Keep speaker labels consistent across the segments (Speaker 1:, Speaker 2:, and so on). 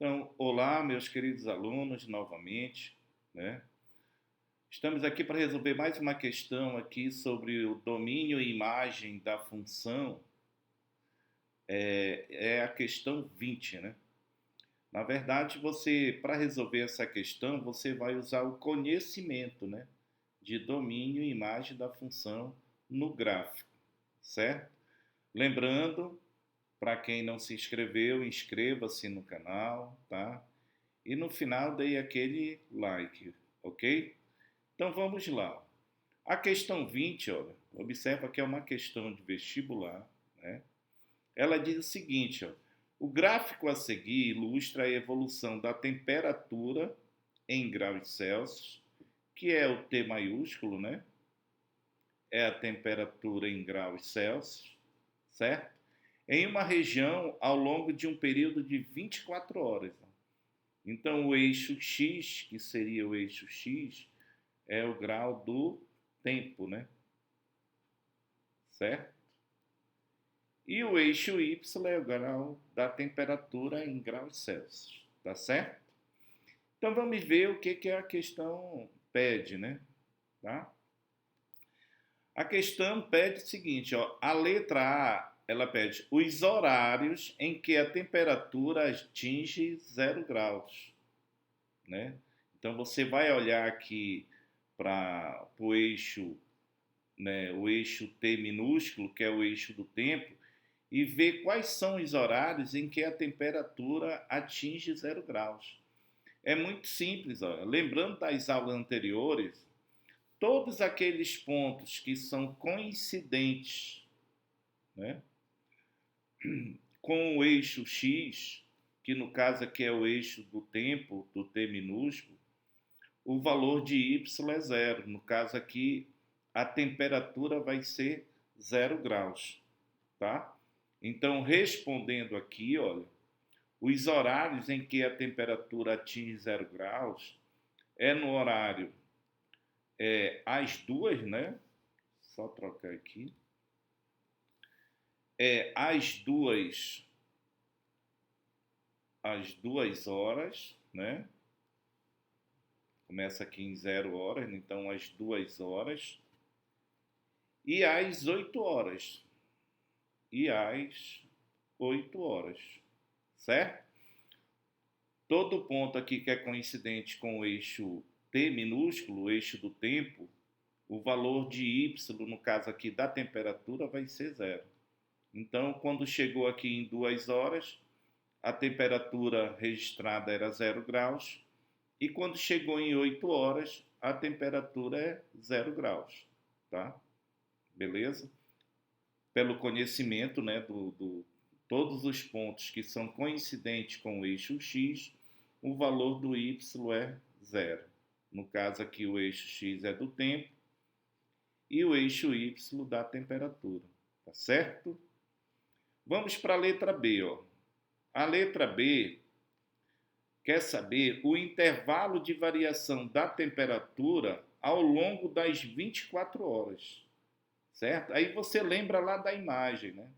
Speaker 1: Então, olá, meus queridos alunos, novamente, né? Estamos aqui para resolver mais uma questão aqui sobre o domínio e imagem da função, é a questão 20, né? Na verdade, para resolver essa questão, você vai usar o conhecimento, né, de domínio e imagem da função no gráfico, certo? Lembrando, para quem não se inscreveu, inscreva-se no canal, tá? E no final dei aquele like, ok? Então vamos lá. A questão 20, olha, observa que é uma questão de vestibular, né? Ela diz o seguinte, ó, o gráfico a seguir ilustra a evolução da temperatura em graus Celsius, que é o T maiúsculo, né? É a temperatura em graus Celsius, certo? Em uma região ao longo de um período de 24 horas. Então, o eixo X, que seria o eixo X, é o grau do tempo, né? Certo? E o eixo Y é o grau da temperatura em graus Celsius, tá certo? Então vamos ver o que a questão pede, né? Tá? A questão pede o seguinte, ó, a letra A, ela pede os horários em que a temperatura atinge 0 graus, né? Então você vai olhar aqui para o eixo, né, o eixo T minúsculo, que é o eixo do tempo, e ver quais são os horários em que a temperatura atinge 0 graus. É muito simples, olha. Lembrando das aulas anteriores, todos aqueles pontos que são coincidentes, né, com o eixo X, que no caso aqui é o eixo do tempo, do T minúsculo, o valor de Y é zero. No caso aqui, a temperatura vai ser 0 graus, tá? Então, respondendo aqui, olha, os horários em que a temperatura atinge 0 graus é no horário às 2, né? Só trocar aqui. Às 2 horas, né? Começa aqui em 0 horas, então às 2 horas. E às 8 horas. E às 8 horas. Certo? Todo ponto aqui que é coincidente com o eixo T minúsculo, o eixo do tempo, o valor de Y, no caso aqui da temperatura, vai ser zero. Então, quando chegou aqui em 2 horas, a temperatura registrada era 0 graus, e quando chegou em 8 horas, a temperatura é 0 graus, tá? Beleza? Pelo conhecimento, né, todos os pontos que são coincidentes com o eixo X, o valor do Y é zero. No caso aqui, o eixo X é do tempo e o eixo Y da temperatura, tá certo? Vamos para a letra B, ó. A letra B quer saber o intervalo de variação da temperatura ao longo das 24 horas, certo? Aí você lembra lá da imagem, né?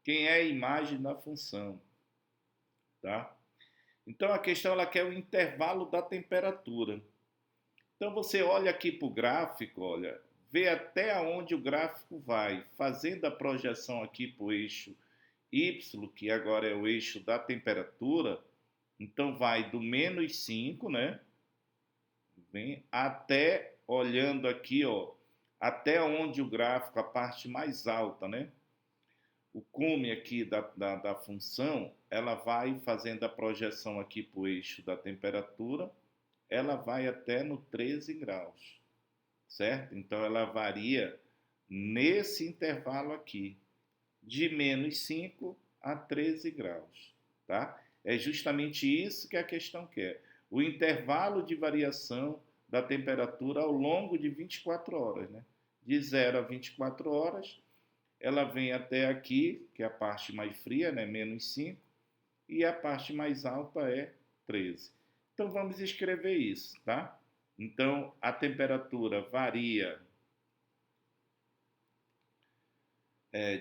Speaker 1: Quem é a imagem da função, tá? Então a questão ela quer o intervalo da temperatura. Então você olha aqui para o gráfico, olha, vê até onde o gráfico vai, fazendo a projeção aqui para o eixo Y, que agora é o eixo da temperatura. Então vai do -5, né? Vem até, olhando aqui, ó, até onde o gráfico, a parte mais alta, né? O cume aqui da função, ela vai fazendo a projeção aqui para o eixo da temperatura, ela vai até no 13 graus, certo? Então ela varia nesse intervalo aqui, de -5 a 13 graus, tá? É justamente isso que a questão quer. O intervalo de variação da temperatura ao longo de 24 horas, né? De 0 a 24 horas, ela vem até aqui, que é a parte mais fria, né? -5, e a parte mais alta é 13. Então vamos escrever isso, tá? Então a temperatura varia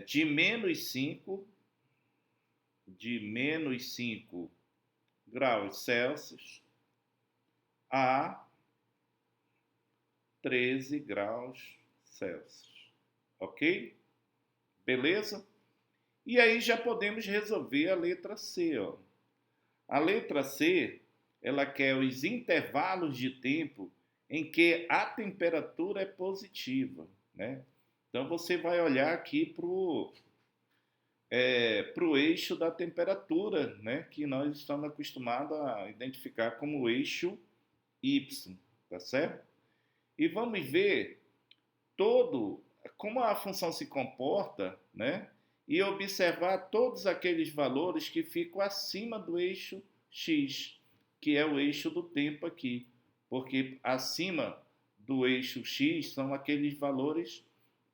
Speaker 1: de -5 de -5 graus Celsius a 13 graus Celsius. Ok? Beleza? E aí já podemos resolver a letra C, ó. A letra C, ela quer os intervalos de tempo em que a temperatura é positiva, né? Então você vai olhar aqui para o eixo da temperatura, né? Que nós estamos acostumados a identificar como o eixo Y, tá certo? E vamos ver como a função se comporta, né? E observar todos aqueles valores que ficam acima do eixo X, que é o eixo do tempo aqui, porque acima do eixo X são aqueles valores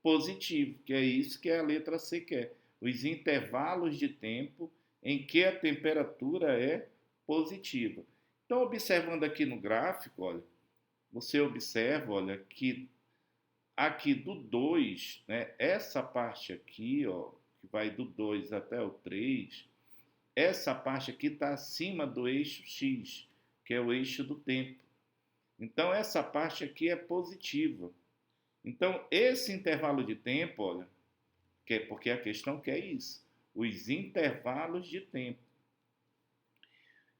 Speaker 1: positivos, que é isso que a letra C quer, os intervalos de tempo em que a temperatura é positiva. Então, observando aqui no gráfico, olha, você observa, olha, que aqui do 2, né, essa parte aqui, ó, que vai do 2 até o 3, essa parte aqui está acima do eixo X, que é o eixo do tempo. Então, essa parte aqui é positiva. Então, esse intervalo de tempo, olha, porque a questão quer isso, os intervalos de tempo.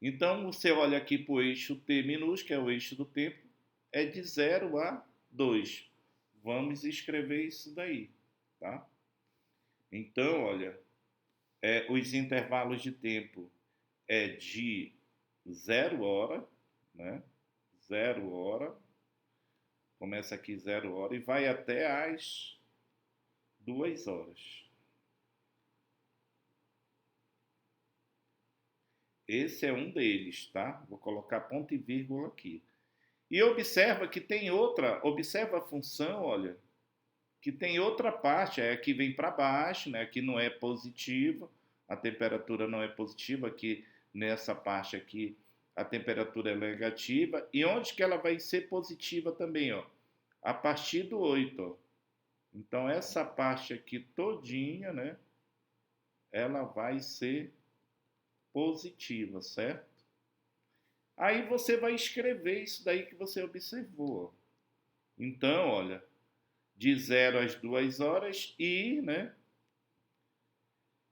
Speaker 1: Então, você olha aqui para o eixo T minúsculo, que é o eixo do tempo, é de 0 a 2. Vamos escrever isso daí, tá? Então, olha, os intervalos de tempo é de 0 hora, né? 0 hora, começa aqui 0 hora e vai até as 2 horas. Esse é um deles, tá? Vou colocar ponto e vírgula aqui. E observa que tem outra, observa a função, olha, que tem outra parte, que vem para baixo, né? Que não é positiva, a temperatura não é positiva, aqui nessa parte aqui a temperatura é negativa. E onde que ela vai ser positiva também, ó? A partir do 8, ó. Então essa parte aqui todinha, né? Ela vai ser positiva, certo? Aí você vai escrever isso daí que você observou. Então, olha, de 0 às 2 horas e, né,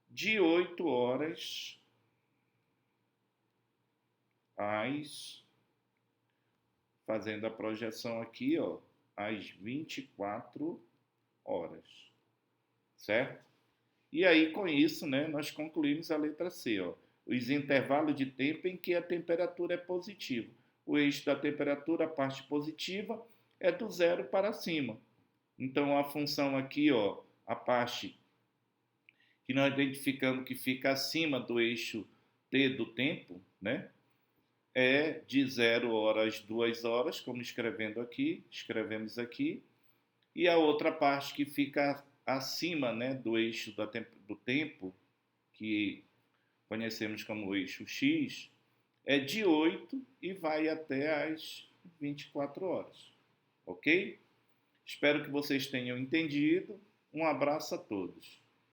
Speaker 1: de 8 horas às, fazendo a projeção aqui, ó, às 24 horas, certo? E aí, com isso, né, nós concluímos a letra C, ó, os intervalos de tempo em que a temperatura é positiva. O eixo da temperatura, a parte positiva, é do 0 para cima. Então, a função aqui, ó, a parte que nós identificamos que fica acima do eixo T do tempo, né? É de 0 horas às 2 horas, como escrevemos aqui. E a outra parte que fica acima, né, do eixo do tempo, que conhecemos como eixo X, é de 8 e vai até as 24 horas. Ok? Espero que vocês tenham entendido. Um abraço a todos.